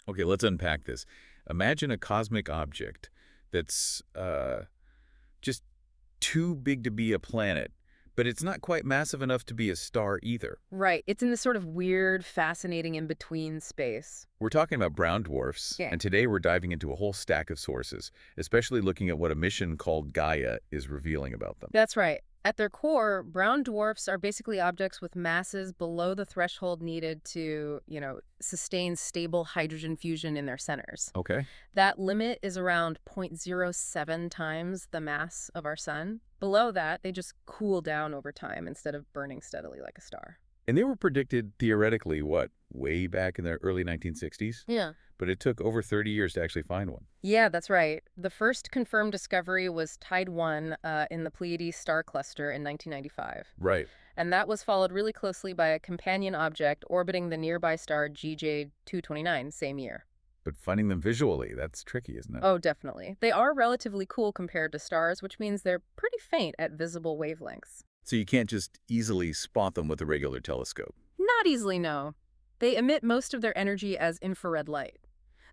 Okay, let's unpack this. Imagine a cosmic object that's just too big to be a planet, but it's not quite massive enough to be a star either. Right. It's in this sort of weird, fascinating in-between space. We're talking about brown dwarfs, Yeah. and today we're diving into a whole stack of sources, especially looking at what a mission called Gaia is revealing about them. That's right. At their core, brown dwarfs are basically objects with masses below the threshold needed to, sustain stable hydrogen fusion in their centers. Okay. That limit is around 0.07 times the mass of our sun. Below that, they just cool down over time instead of burning steadily like a star. And they were predicted theoretically, what, way back in the early 1960s? Yeah. But it took over 30 years to actually find one. Yeah, that's right. The first confirmed discovery was Tide 1 in the Pleiades star cluster in 1995. Right. And that was followed really closely by a companion object orbiting the nearby star GJ229 same year. But finding them visually, that's tricky, isn't it? Oh, definitely. They are relatively cool compared to stars, which means they're pretty faint at visible wavelengths. So you can't just easily spot them with a regular telescope. Not easily, no. They emit most of their energy as infrared light.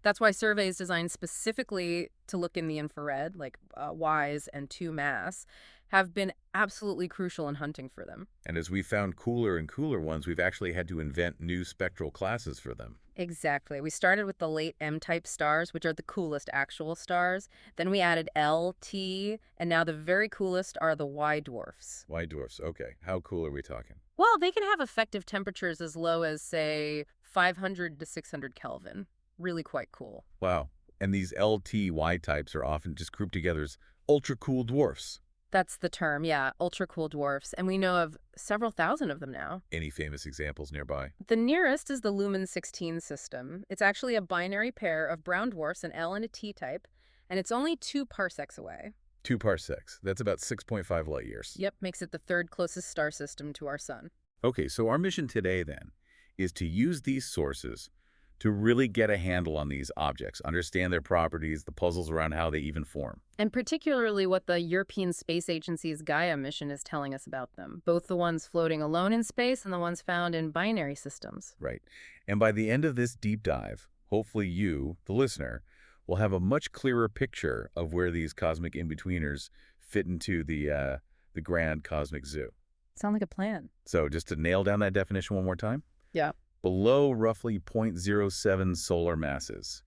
That's why surveys designed specifically to look in the infrared, like WISE and 2MASS, have been absolutely crucial in hunting for them. And as we found cooler and cooler ones, we've actually had to invent new spectral classes for them. Exactly. We started with the late M-type stars, which are the coolest actual stars. Then we added L, T, and now the very coolest are the Y dwarfs. White dwarfs, okay. How cool are we talking? Well, they can have effective temperatures as low as, say, 500 to 600 Kelvin. Really quite cool. Wow. And these LTY types are often just grouped together as ultra-cool dwarfs. That's the term, yeah, ultra-cool dwarfs, and we know of several thousand of them now. Any famous examples nearby? The nearest is the Lumen 16 system. It's actually a binary pair of brown dwarfs, an L and a T type, and it's only 2 parsecs away. 2 parsecs. That's about 6.5 light years. Yep, makes it the third closest star system to our sun. Okay, so our mission today, then, is to use these sources to really get a handle on these objects, understand their properties, the puzzles around how they even form. And particularly what the European Space Agency's Gaia mission is telling us about them, both the ones floating alone in space and the ones found in binary systems. Right. And by the end of this deep dive, hopefully you, the listener, will have a much clearer picture of where these cosmic in-betweeners fit into the grand cosmic zoo. Sound like a plan. So just to nail down that definition one more time. Yeah. Below roughly 0.07 solar masses,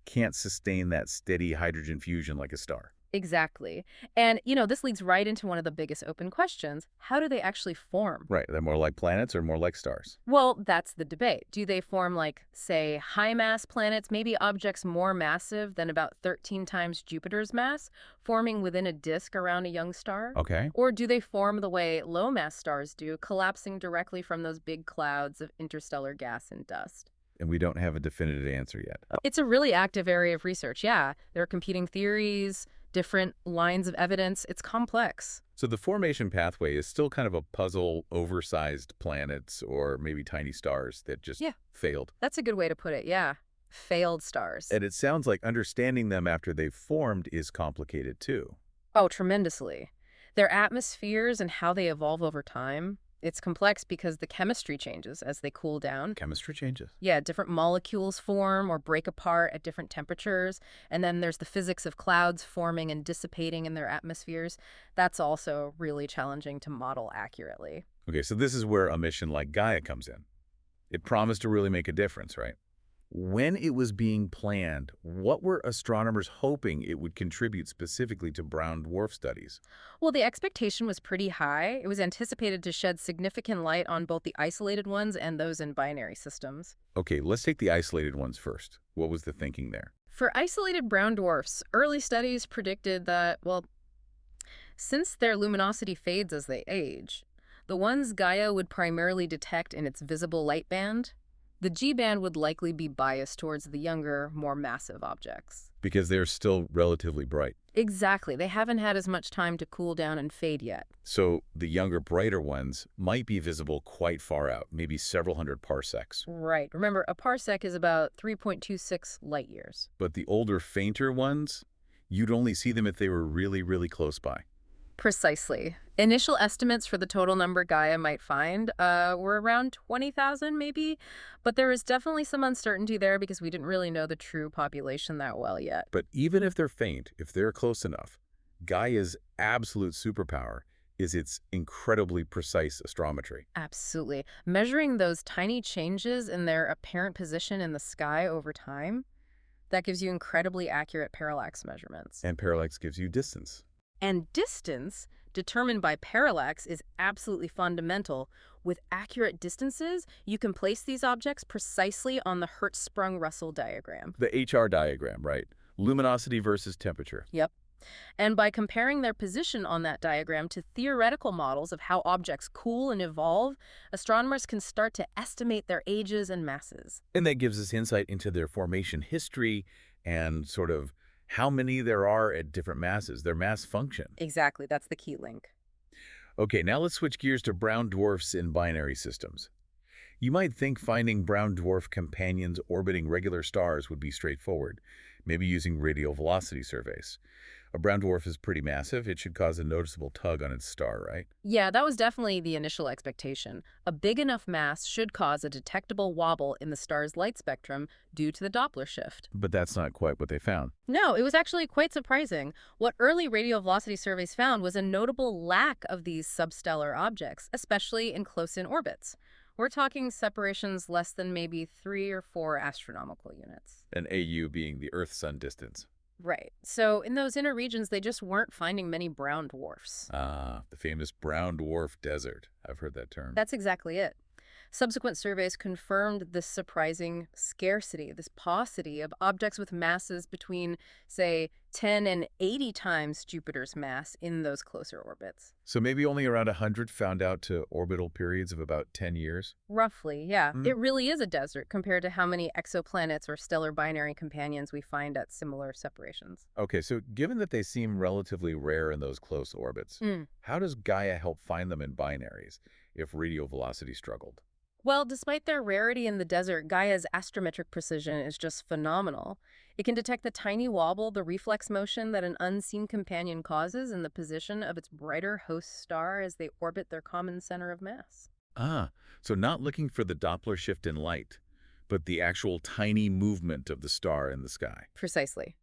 can't sustain that steady hydrogen fusion like a star. Exactly. And, this leads right into one of the biggest open questions. How do they actually form? Right, they're more like planets or more like stars. Well, that's the debate. Do they form like, say, high-mass planets, maybe objects more massive than about 13 times Jupiter's mass, forming within a disk around a young star? Okay. Or do they form the way low-mass stars do, collapsing directly from those big clouds of interstellar gas and dust? And we don't have a definitive answer yet. It's a really active area of research, yeah. There are competing theories, different lines of evidence. It's complex. So the formation pathway is still kind of a puzzle, oversized planets or maybe tiny stars that just failed. That's a good way to put it, yeah. Failed stars. And it sounds like understanding them after they've formed is complicated too. Oh, tremendously. Their atmospheres and how they evolve over time. It's complex because the chemistry changes as they cool down. Chemistry changes. Yeah, different molecules form or break apart at different temperatures. And then there's the physics of clouds forming and dissipating in their atmospheres. That's also really challenging to model accurately. Okay, so this is where a mission like Gaia comes in. It promised to really make a difference, right? When it was being planned, what were astronomers hoping it would contribute specifically to brown dwarf studies? Well, the expectation was pretty high. It was anticipated to shed significant light on both the isolated ones and those in binary systems. Okay, let's take the isolated ones first. What was the thinking there? For isolated brown dwarfs, early studies predicted that, well, since their luminosity fades as they age, the ones Gaia would primarily detect in its visible light band, the G-band would likely be biased towards the younger, more massive objects. Because they're still relatively bright. Exactly. They haven't had as much time to cool down and fade yet. So the younger, brighter ones might be visible quite far out, maybe several hundred parsecs. Right. Remember, a parsec is about 3.26 light years. But the older, fainter ones, you'd only see them if they were really, really close by. Precisely. Initial estimates for the total number Gaia might find were around 20,000 maybe, but there is definitely some uncertainty there because we didn't really know the true population that well yet. But even if they're faint, if they're close enough, Gaia's absolute superpower is its incredibly precise astrometry. Absolutely. Measuring those tiny changes in their apparent position in the sky over time, that gives you incredibly accurate parallax measurements. And parallax gives you distance. And distance, determined by parallax, is absolutely fundamental. With accurate distances, you can place these objects precisely on the Hertzsprung-Russell diagram. The HR diagram, right? Luminosity versus temperature. Yep. And by comparing their position on that diagram to theoretical models of how objects cool and evolve, astronomers can start to estimate their ages and masses. And that gives us insight into their formation history and sort of how many there are at different masses, their mass function. Exactly, that's the key link. Okay, now let's switch gears to brown dwarfs in binary systems. You might think finding brown dwarf companions orbiting regular stars would be straightforward, maybe using radial velocity surveys. A brown dwarf is pretty massive. It should cause a noticeable tug on its star, right? Yeah, that was definitely the initial expectation. A big enough mass should cause a detectable wobble in the star's light spectrum due to the Doppler shift. But that's not quite what they found. No, it was actually quite surprising. What early radial velocity surveys found was a notable lack of these substellar objects, especially in close-in orbits. We're talking separations less than maybe 3 or 4 astronomical units. An AU being the Earth-Sun distance. Right. So in those inner regions, they just weren't finding many brown dwarfs. Ah, the famous brown dwarf desert. I've heard that term. That's exactly it. Subsequent surveys confirmed this surprising scarcity, this paucity of objects with masses between, say, 10 and 80 times Jupiter's mass in those closer orbits. So maybe only around 100 found out to orbital periods of about 10 years? Roughly, yeah. It really is a desert compared to how many exoplanets or stellar binary companions we find at similar separations. Okay, so given that they seem relatively rare in those close orbits, how does Gaia help find them in binaries if radial velocity struggled? Well, despite their rarity in the desert, Gaia's astrometric precision is just phenomenal. It can detect the tiny wobble, the reflex motion that an unseen companion causes in the position of its brighter host star as they orbit their common center of mass. Ah, so not looking for the Doppler shift in light, but the actual tiny movement of the star in the sky. Precisely.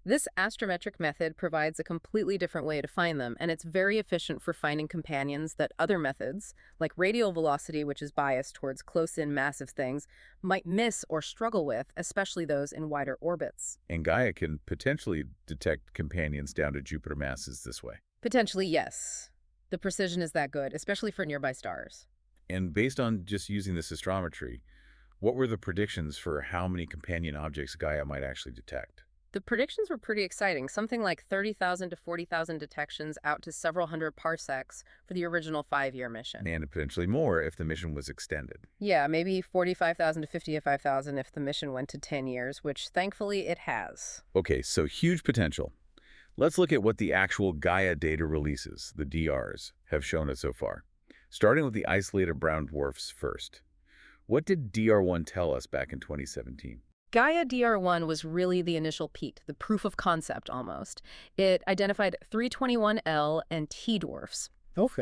This astrometric method provides a completely different way to find them, and it's very efficient for finding companions that other methods, like radial velocity, which is biased towards close-in massive things, might miss or struggle with, especially those in wider orbits. And Gaia can potentially detect companions down to Jupiter masses this way. Potentially, yes. The precision is that good, especially for nearby stars. And based on just using this astrometry, what were the predictions for how many companion objects Gaia might actually detect? The predictions were pretty exciting, something like 30,000 to 40,000 detections out to several hundred parsecs for the original 5-year mission. And potentially more if the mission was extended. Yeah, maybe 45,000 to 55,000 if the mission went to 10 years, which thankfully it has. Okay, so huge potential. Let's look at what the actual Gaia data releases, the DRs, have shown us so far. Starting with the isolated brown dwarfs first. What did DR1 tell us back in 2017? Gaia DR1 was really the initial peak, the proof of concept almost. It identified 321L and T dwarfs,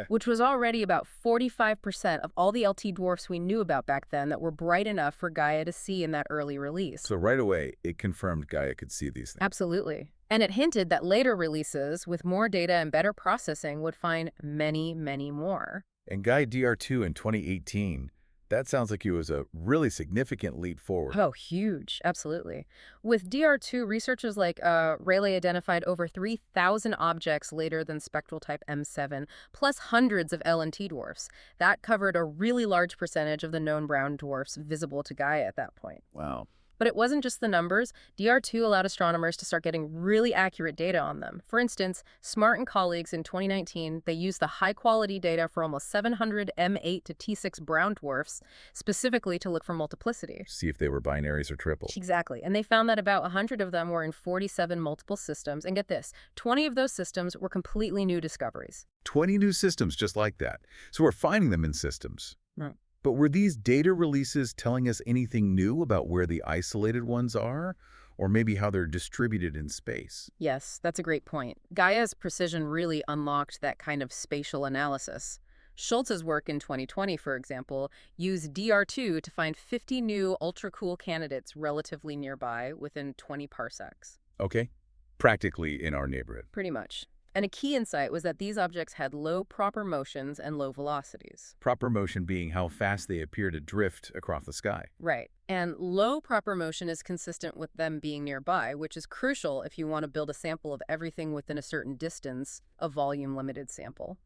which was already about 45% of all the LT dwarfs we knew about back then that were bright enough for Gaia to see in that early release. So right away, it confirmed Gaia could see these things. Absolutely. And it hinted that later releases with more data and better processing would find many, many more. And Gaia DR2 in 2018, that sounds like it was a really significant leap forward. Oh, huge. Absolutely. With DR2, researchers like Rayleigh identified over 3,000 objects later than spectral type M7, plus hundreds of L and T dwarfs. That covered a really large percentage of the known brown dwarfs visible to Gaia at that point. Wow. But it wasn't just the numbers. DR2 allowed astronomers to start getting really accurate data on them. For instance, Smart and colleagues in 2019, they used the high-quality data for almost 700 M8 to T6 brown dwarfs, specifically to look for multiplicity. See if they were binaries or triples. Exactly. And they found that about 100 of them were in 47 multiple systems. And get this, 20 of those systems were completely new discoveries. 20 new systems just like that. So we're finding them in systems. Right. But were these data releases telling us anything new about where the isolated ones are? or maybe how they're distributed in space. Yes, that's a great point. Gaia's precision really unlocked that kind of spatial analysis. Schultz's work in 2020, for example, used DR2 to find 50 new ultra-cool candidates relatively nearby within 20 parsecs. Okay? Practically in our neighborhood. Pretty much. And a key insight was that these objects had low proper motions and low velocities. Proper motion being how fast they appear to drift across the sky. Right. And low proper motion is consistent with them being nearby, which is crucial if you want to build a sample of everything within a certain distance, a volume-limited sample.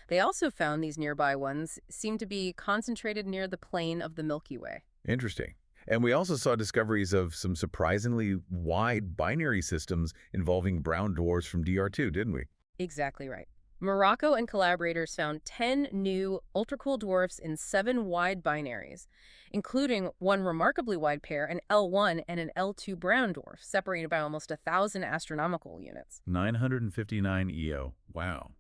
They also found these nearby ones seem to be concentrated near the plane of the Milky Way. Interesting. And we also saw discoveries of some surprisingly wide binary systems involving brown dwarfs from DR2, didn't we? Exactly right. Morocco and collaborators found 10 new ultracool dwarfs in 7 wide binaries, including one remarkably wide pair, an L1 and an L2 brown dwarf, separated by almost 1,000 astronomical units. 959 EO. Wow.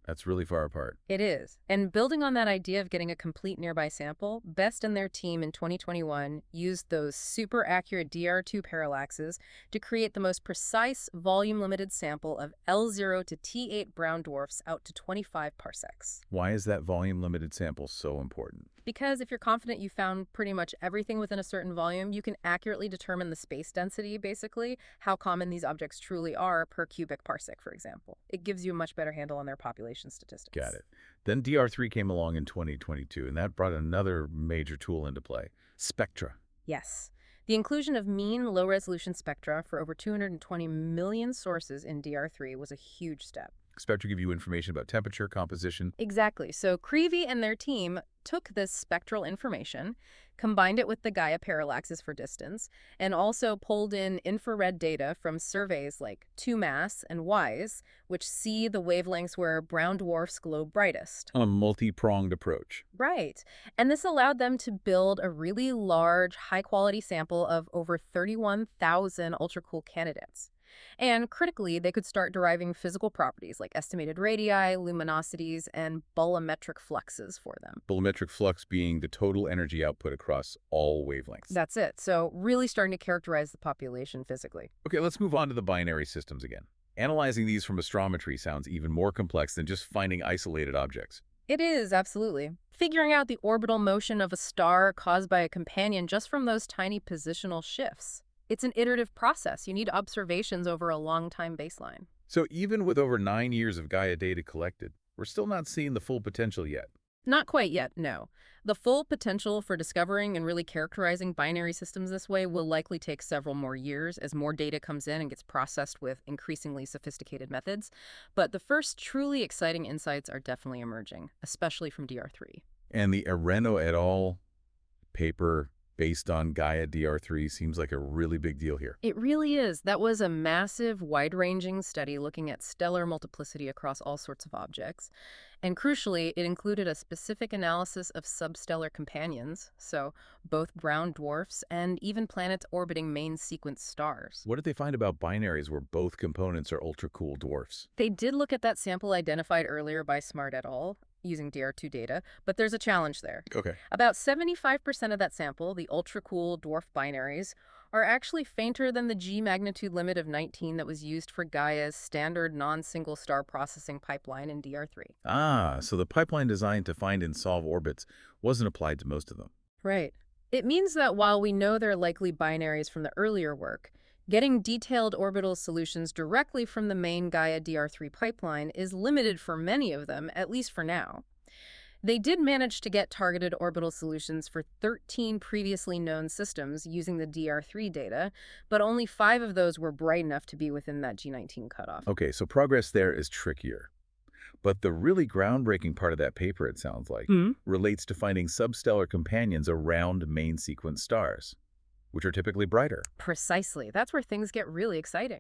That's really far apart. It is. And building on that idea of getting a complete nearby sample, Best and their team in 2021 used those super accurate DR2 parallaxes to create the most precise volume-limited sample of L0 to T8 brown dwarfs out to 25 parsecs. Why is that volume-limited sample so important? Because if you're confident you found pretty much everything within a certain volume, you can accurately determine the space density, basically, how common these objects truly are per cubic parsec, for example. It gives you a much better handle on their population statistics. Got it. Then DR3 came along in 2022, and that brought another major tool into play, spectra. Yes. The inclusion of mean low-resolution spectra for over 220 million sources in DR3 was a huge step. Spectra give you information about temperature, composition. Exactly. So Creevy and their team took this spectral information, combined it with the Gaia parallaxes for distance, and also pulled in infrared data from surveys like 2MASS and WISE, which see the wavelengths where brown dwarfs glow brightest. A multi-pronged approach. Right. And this allowed them to build a really large, high-quality sample of over 31,000 ultracool candidates. And critically, they could start deriving physical properties like estimated radii, luminosities, and bolometric fluxes for them. Bolometric flux being the total energy output across all wavelengths. That's it. So really starting to characterize the population physically. Okay, let's move on to the binary systems again. Analyzing these from astrometry sounds even more complex than just finding isolated objects. It is, absolutely. Figuring out the orbital motion of a star caused by a companion just from those tiny positional shifts. It's an iterative process. You need observations over a long time baseline. So even with over 9 years of Gaia data collected, we're still not seeing the full potential yet. Not quite yet, no. The full potential for discovering and really characterizing binary systems this way will likely take several more years as more data comes in and gets processed with increasingly sophisticated methods. But the first truly exciting insights are definitely emerging, especially from DR3. And the Areno et al. Paper based on Gaia DR3 seems like a really big deal here. It really is. That was a massive, wide-ranging study looking at stellar multiplicity across all sorts of objects. And crucially, it included a specific analysis of substellar companions, so both brown dwarfs and even planets orbiting main sequence stars. What did they find about binaries where both components are ultra-cool dwarfs? They did look at that sample identified earlier by Smart et al. Using DR2 data, but there's a challenge there. Okay. About 75% of that sample, the ultra-cool dwarf binaries, are actually fainter than the G magnitude limit of 19 that was used for Gaia's standard non-single star processing pipeline in DR3. Ah, so the pipeline designed to find and solve orbits wasn't applied to most of them. Right. It means that while we know they're likely binaries from the earlier work, getting detailed orbital solutions directly from the main Gaia DR3 pipeline is limited for many of them, at least for now. They did manage to get targeted orbital solutions for 13 previously known systems using the DR3 data, but only 5 of those were bright enough to be within that G19 cutoff. Okay, so progress there is trickier. But the really groundbreaking part of that paper, it sounds like, relates to finding substellar companions around main sequence stars, which are typically brighter. Precisely. That's where things get really exciting.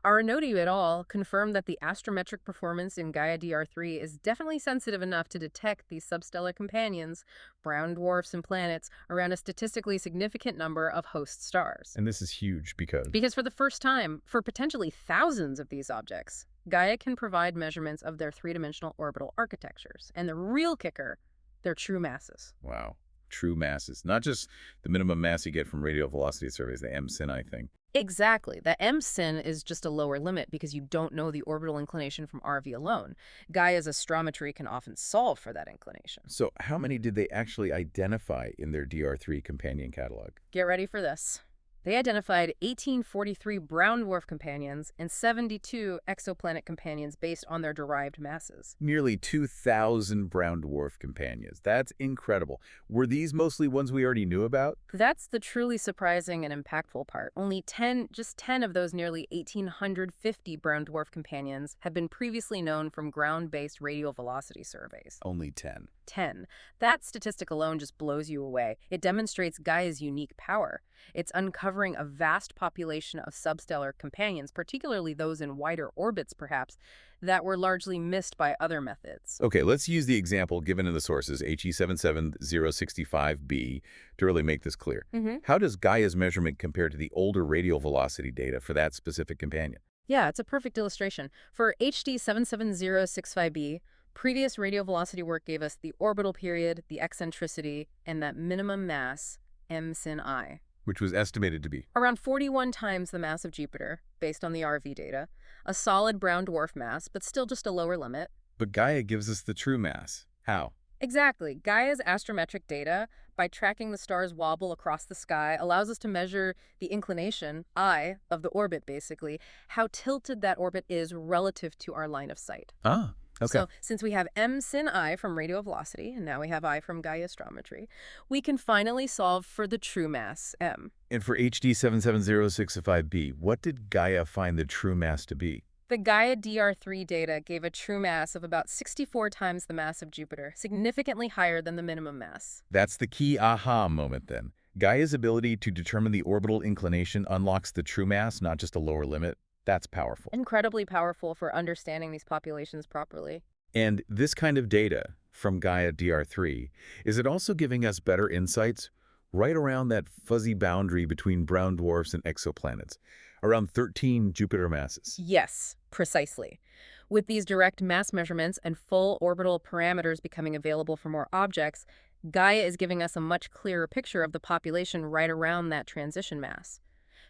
Aronodi et al. Confirmed that the astrometric performance in Gaia DR3 is definitely sensitive enough to detect these substellar companions, brown dwarfs and planets, around a statistically significant number of host stars. And this is huge because... Because for the first time, for potentially thousands of these objects, Gaia can provide measurements of their three-dimensional orbital architectures. And the real kicker, their true masses. Wow. True masses, not just the minimum mass you get from radial velocity surveys, the MSINI thing. Exactly. The M sin is just a lower limit because you don't know the orbital inclination from RV alone. Gaia's astrometry can often solve for that inclination. So how many did they actually identify in their DR3 companion catalog? Get ready for this. They identified 1843 brown dwarf companions and 72 exoplanet companions based on their derived masses. Nearly 2,000 brown dwarf companions. That's incredible. Were these mostly ones we already knew about? That's the truly surprising and impactful part. Only 10, just 10 of those nearly 1,850 brown dwarf companions have been previously known from ground-based radial velocity surveys. Only 10. 10. That statistic alone just blows you away. It demonstrates Gaia's unique power. It's uncovering a vast population of substellar companions, particularly those in wider orbits, perhaps, that were largely missed by other methods. Okay, let's use the example given in the sources, HE77065b, to really make this clear. How does Gaia's measurement compare to the older radial velocity data for that specific companion? Yeah, it's a perfect illustration. For HD 77065b, previous radial velocity work gave us the orbital period, the eccentricity, and that minimum mass, m sin I. Which was estimated to be. Around 41 times the mass of Jupiter, based on the RV data. A solid brown dwarf mass, but still just a lower limit. But Gaia gives us the true mass. How? Exactly. Gaia's astrometric data, by tracking the star's wobble across the sky, allows us to measure the inclination, I, of the orbit, basically, how tilted that orbit is relative to our line of sight. Ah, okay. So since we have m sin I from radial velocity, and now we have I from Gaia astrometry, we can finally solve for the true mass, m. And for HD 77065b, what did Gaia find the true mass to be? The Gaia DR3 data gave a true mass of about 64 times the mass of Jupiter, significantly higher than the minimum mass. That's the key aha moment then. Gaia's ability to determine the orbital inclination unlocks the true mass, not just a lower limit. That's powerful. Incredibly powerful for understanding these populations properly. And this kind of data from Gaia DR3, is it also giving us better insights right around that fuzzy boundary between brown dwarfs and exoplanets, around 13 Jupiter masses? Yes, precisely. With these direct mass measurements and full orbital parameters becoming available for more objects, Gaia is giving us a much clearer picture of the population right around that transition mass.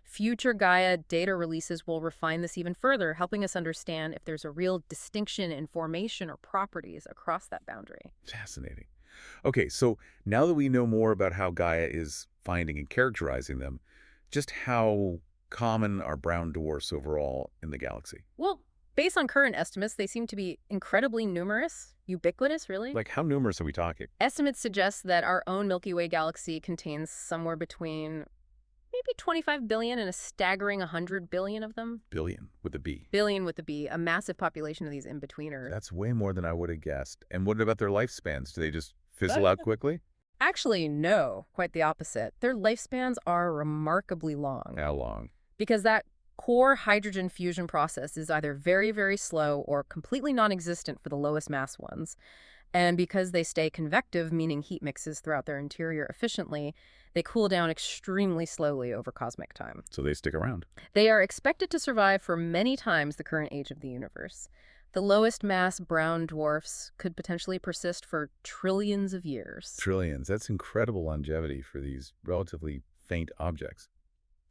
Future Gaia data releases will refine this even further, helping us understand if there's a real distinction in formation or properties across that boundary. Fascinating. Okay, so now that we know more about how Gaia is finding and characterizing them, just how common are brown dwarfs overall in the galaxy? Well, based on current estimates, they seem to be incredibly numerous, ubiquitous, really. Like, how numerous are we talking? Estimates suggest that our own Milky Way galaxy contains somewhere between maybe 25 billion and a staggering 100 billion of them. Billion with a B. Billion with a B, a massive population of these in-betweeners. That's way more than I would have guessed. And what about their lifespans? Do they just fizzle out quickly? Actually, no, quite the opposite. Their lifespans are remarkably long. How long? Because that core hydrogen fusion process is either very, very slow or completely non-existent for the lowest mass ones. And because they stay convective, meaning heat mixes throughout their interior efficiently, they cool down extremely slowly over cosmic time. So they stick around. They are expected to survive for many times the current age of the universe. The lowest mass brown dwarfs could potentially persist for trillions of years. Trillions. That's incredible longevity for these relatively faint objects.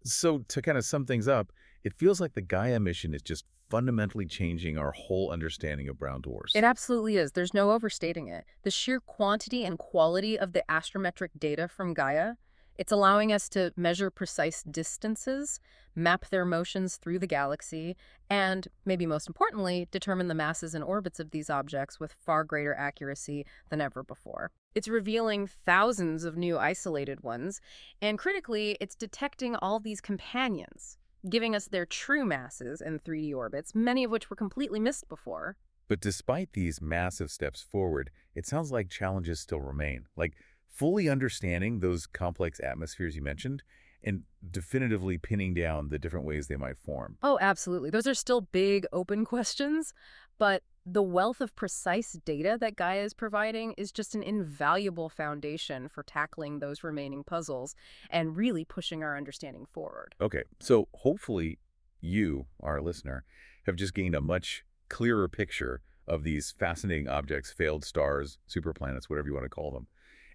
So to kind of sum things up, it feels like the Gaia mission is just fundamentally changing our whole understanding of brown dwarfs. It absolutely is. There's no overstating it. The sheer quantity and quality of the astrometric data from Gaia, it's allowing us to measure precise distances, map their motions through the galaxy, and, maybe most importantly, determine the masses and orbits of these objects with far greater accuracy than ever before. It's revealing thousands of new isolated ones, and critically, it's detecting all these companions, giving us their true masses in 3D orbits, many of which were completely missed before. But despite these massive steps forward, it sounds like challenges still remain. Like fully understanding those complex atmospheres you mentioned and definitively pinning down the different ways they might form. Oh, absolutely. Those are still big open questions, but the wealth of precise data that Gaia is providing is just an invaluable foundation for tackling those remaining puzzles and really pushing our understanding forward. Okay, so hopefully you, our listener, have just gained a much clearer picture of these fascinating objects, failed stars, superplanets, whatever you want to call them.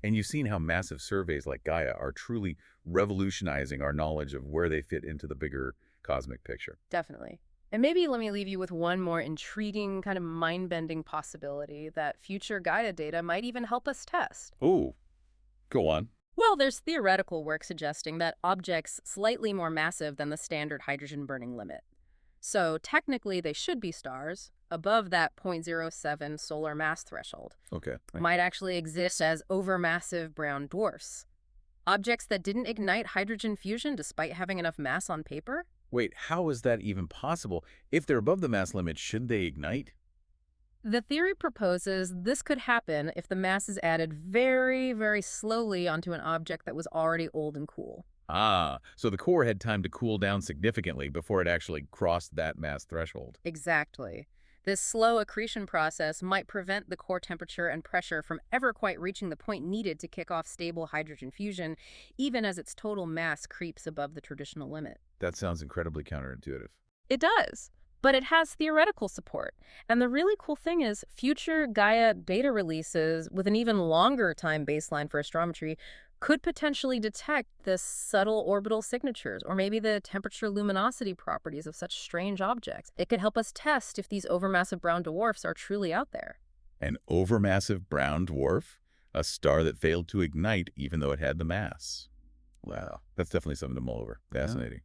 And you've seen how massive surveys like Gaia are truly revolutionizing our knowledge of where they fit into the bigger cosmic picture. Definitely. And maybe let me leave you with one more intriguing, kind of mind-bending possibility that future Gaia data might even help us test. Oh, go on. Well, there's theoretical work suggesting that objects slightly more massive than the standard hydrogen burning limit. So technically, they should be stars above that 0.07 solar mass threshold. Okay. Right. Might actually exist as overmassive brown dwarfs. Objects that didn't ignite hydrogen fusion despite having enough mass on paper? Wait, how is that even possible? If they're above the mass limit, shouldn't they ignite? The theory proposes this could happen if the mass is added very, very slowly onto an object that was already old and cool. Ah, so the core had time to cool down significantly before it actually crossed that mass threshold. Exactly. This slow accretion process might prevent the core temperature and pressure from ever quite reaching the point needed to kick off stable hydrogen fusion, even as its total mass creeps above the traditional limit. That sounds incredibly counterintuitive. It does, but it has theoretical support. And the really cool thing is, future Gaia beta releases with an even longer time baseline for astrometry could potentially detect the subtle orbital signatures or maybe the temperature luminosity properties of such strange objects. It could help us test if these overmassive brown dwarfs are truly out there. An overmassive brown dwarf? A star that failed to ignite even though it had the mass. Wow, that's definitely something to mull over. Fascinating.